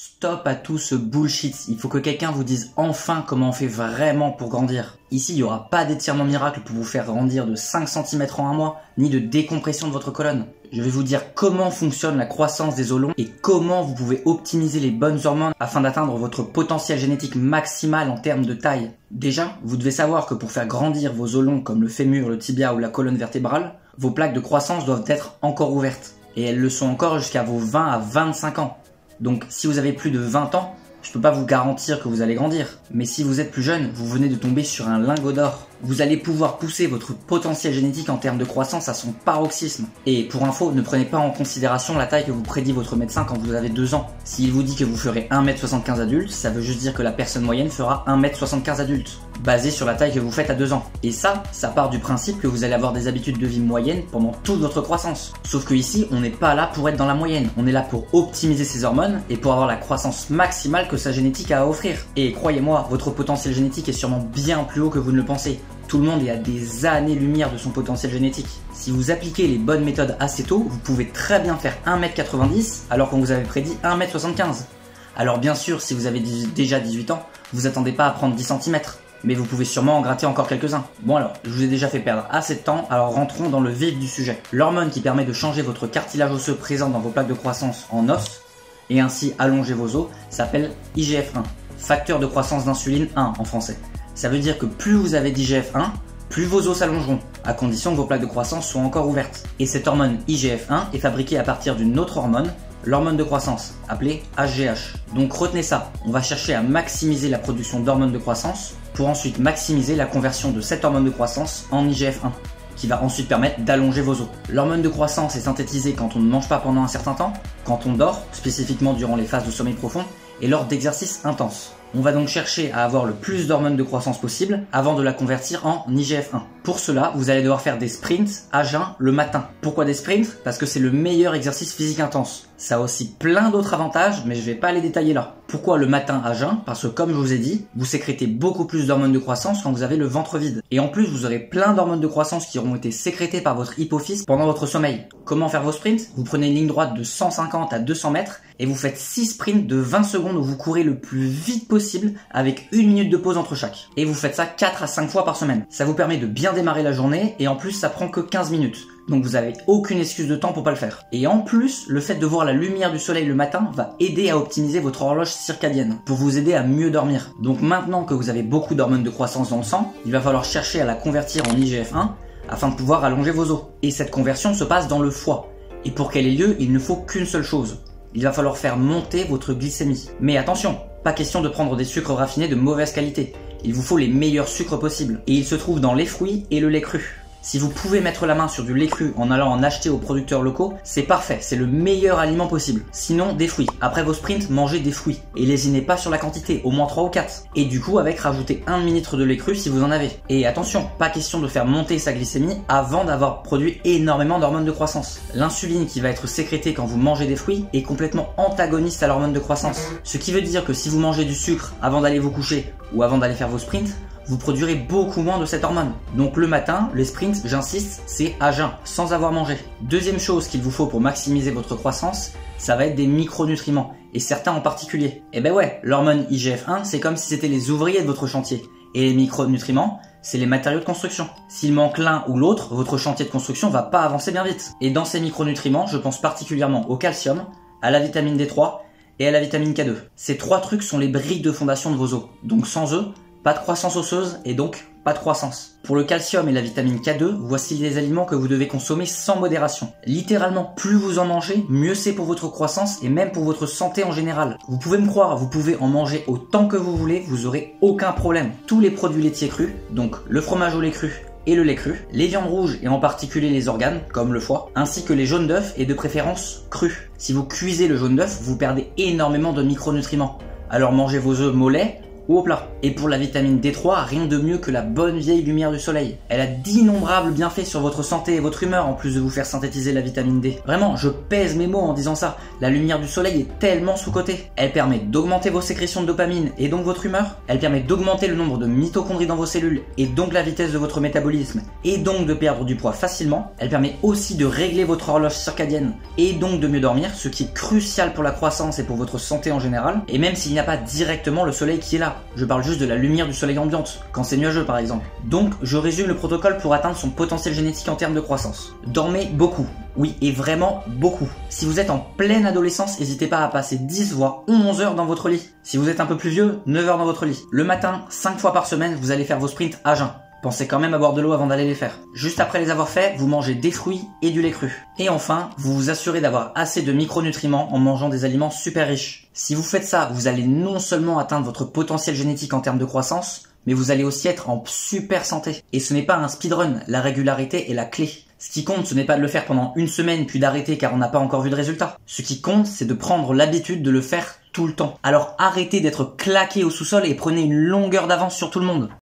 Stop à tout ce bullshit. Il faut que quelqu'un vous dise enfin comment on fait vraiment pour grandir. Ici, il n'y aura pas d'étirement miracle pour vous faire grandir de 5 cm en un mois, ni de décompression de votre colonne. Je vais vous dire comment fonctionne la croissance des os longs et comment vous pouvez optimiser les bonnes hormones afin d'atteindre votre potentiel génétique maximal en termes de taille. Déjà, vous devez savoir que pour faire grandir vos os longs comme le fémur, le tibia ou la colonne vertébrale, vos plaques de croissance doivent être encore ouvertes. Et elles le sont encore jusqu'à vos 20 à 25 ans. Donc si vous avez plus de 20 ans, je peux pas vous garantir que vous allez grandir. Mais si vous êtes plus jeune, vous venez de tomber sur un lingot d'or. Vous allez pouvoir pousser votre potentiel génétique en termes de croissance à son paroxysme. Et pour info, ne prenez pas en considération la taille que vous prédit votre médecin quand vous avez 2 ans. S'il vous dit que vous ferez 1m75 adulte, ça veut juste dire que la personne moyenne fera 1m75 adulte, basé sur la taille que vous faites à 2 ans. Et ça part du principe que vous allez avoir des habitudes de vie moyennes pendant toute votre croissance. Sauf que ici, on n'est pas là pour être dans la moyenne. On est là pour optimiser ses hormones et pour avoir la croissance maximale que sa génétique a à offrir. Et croyez-moi, votre potentiel génétique est sûrement bien plus haut que vous ne le pensez. Tout le monde est à des années-lumière de son potentiel génétique. Si vous appliquez les bonnes méthodes assez tôt, vous pouvez très bien faire 1m90 alors qu'on vous avait prédit 1m75. Alors bien sûr, si vous avez déjà 18 ans, vous attendez pas à prendre 10 cm. Mais vous pouvez sûrement en gratter encore quelques-uns. Bon alors, je vous ai déjà fait perdre assez de temps, alors rentrons dans le vif du sujet. L'hormone qui permet de changer votre cartilage osseux présent dans vos plaques de croissance en os, et ainsi allonger vos os, s'appelle IGF-1, facteur de croissance d'insuline 1 en français. Ça veut dire que plus vous avez d'IGF-1, plus vos os s'allongeront, à condition que vos plaques de croissance soient encore ouvertes. Et cette hormone IGF-1 est fabriquée à partir d'une autre hormone, l'hormone de croissance, appelée HGH. Donc retenez ça, on va chercher à maximiser la production d'hormones de croissance, pour ensuite maximiser la conversion de cette hormone de croissance en IGF-1, qui va ensuite permettre d'allonger vos os. L'hormone de croissance est synthétisée quand on ne mange pas pendant un certain temps, quand on dort, spécifiquement durant les phases de sommeil profond, et lors d'exercices intenses. On va donc chercher à avoir le plus d'hormones de croissance possible avant de la convertir en IGF-1. Pour cela, vous allez devoir faire des sprints à jeun le matin. Pourquoi des sprints? Parce que c'est le meilleur exercice physique intense. Ça a aussi plein d'autres avantages, mais je vais pas les détailler là. Pourquoi le matin à jeun? Parce que comme je vous ai dit, vous sécrétez beaucoup plus d'hormones de croissance quand vous avez le ventre vide. Et en plus, vous aurez plein d'hormones de croissance qui auront été sécrétées par votre hypophyse pendant votre sommeil. Comment faire vos sprints? Vous prenez une ligne droite de 150 à 200 mètres et vous faites 6 sprints de 20 secondes où vous courez le plus vite possible avec 1 minute de pause entre chaque. Et vous faites ça 4 à 5 fois par semaine. Ça vous permet de bien démarrer la journée et en plus ça prend que 15 minutes. Donc vous avez aucune excuse de temps pour pas le faire. Et en plus, le fait de voir la lumière du soleil le matin va aider à optimiser votre horloge circadienne pour vous aider à mieux dormir. Donc maintenant que vous avez beaucoup d'hormones de croissance dans le sang, il va falloir chercher à la convertir en IGF-1 afin de pouvoir allonger vos os. Et cette conversion se passe dans le foie. Et pour qu'elle ait lieu, il ne faut qu'une seule chose. Il va falloir faire monter votre glycémie. Mais attention, pas question de prendre des sucres raffinés de mauvaise qualité. Il vous faut les meilleurs sucres possibles. Et ils se trouvent dans les fruits et le lait cru. Si vous pouvez mettre la main sur du lait cru en allant en acheter aux producteurs locaux, c'est parfait, c'est le meilleur aliment possible. Sinon, des fruits. Après vos sprints, mangez des fruits. Et lésinez pas sur la quantité, au moins 3 ou 4. Et du coup, avec rajoutez 1 ml de lait cru si vous en avez. Et attention, pas question de faire monter sa glycémie avant d'avoir produit énormément d'hormones de croissance. L'insuline qui va être sécrétée quand vous mangez des fruits est complètement antagoniste à l'hormone de croissance. Ce qui veut dire que si vous mangez du sucre avant d'aller vous coucher ou avant d'aller faire vos sprints, vous produirez beaucoup moins de cette hormone. Donc le matin, les sprints, j'insiste, c'est à jeun, sans avoir mangé. Deuxième chose qu'il vous faut pour maximiser votre croissance, ça va être des micronutriments, et certains en particulier. Et ben ouais, l'hormone IGF-1, c'est comme si c'était les ouvriers de votre chantier. Et les micronutriments, c'est les matériaux de construction. S'il manque l'un ou l'autre, votre chantier de construction va pas avancer bien vite. Et dans ces micronutriments, je pense particulièrement au calcium, à la vitamine D3 et à la vitamine K2. Ces 3 trucs sont les briques de fondation de vos os. Donc sans eux, pas de croissance osseuse et donc pas de croissance. Pour le calcium et la vitamine K2, voici les aliments que vous devez consommer sans modération. Littéralement, plus vous en mangez, mieux c'est pour votre croissance et même pour votre santé en général. Vous pouvez me croire, vous pouvez en manger autant que vous voulez, vous aurez aucun problème. Tous les produits laitiers crus, donc le fromage au lait cru et le lait cru, les viandes rouges et en particulier les organes, comme le foie, ainsi que les jaunes d'œufs et de préférence crus. Si vous cuisez le jaune d'œuf, vous perdez énormément de micronutriments. Alors mangez vos œufs mollets ou au plat. Et pour la vitamine D3, rien de mieux que la bonne vieille lumière du soleil. Elle a d'innombrables bienfaits sur votre santé et votre humeur en plus de vous faire synthétiser la vitamine D. Vraiment, je pèse mes mots en disant ça. La lumière du soleil est tellement sous-cotée. Elle permet d'augmenter vos sécrétions de dopamine et donc votre humeur. Elle permet d'augmenter le nombre de mitochondries dans vos cellules et donc la vitesse de votre métabolisme et donc de perdre du poids facilement. Elle permet aussi de régler votre horloge circadienne et donc de mieux dormir, ce qui est crucial pour la croissance et pour votre santé en général. Et même s'il n'y a pas directement le soleil qui est là, je parle juste de la lumière du soleil ambiante, quand c'est nuageux par exemple. Donc je résume le protocole pour atteindre son potentiel génétique en termes de croissance. Dormez beaucoup. Oui, et vraiment beaucoup. Si vous êtes en pleine adolescence, n'hésitez pas à passer 10 voire 11 heures dans votre lit. Si vous êtes un peu plus vieux, 9 heures dans votre lit. Le matin, 5 fois par semaine, vous allez faire vos sprints à jeun. Pensez quand même à boire de l'eau avant d'aller les faire. Juste après les avoir faits, vous mangez des fruits et du lait cru. Et enfin, vous vous assurez d'avoir assez de micronutriments en mangeant des aliments super riches. Si vous faites ça, vous allez non seulement atteindre votre potentiel génétique en termes de croissance, mais vous allez aussi être en super santé. Et ce n'est pas un speedrun, la régularité est la clé. Ce qui compte, ce n'est pas de le faire pendant une semaine puis d'arrêter car on n'a pas encore vu de résultat. Ce qui compte, c'est de prendre l'habitude de le faire tout le temps. Alors arrêtez d'être claqué au sous-sol et prenez une longueur d'avance sur tout le monde.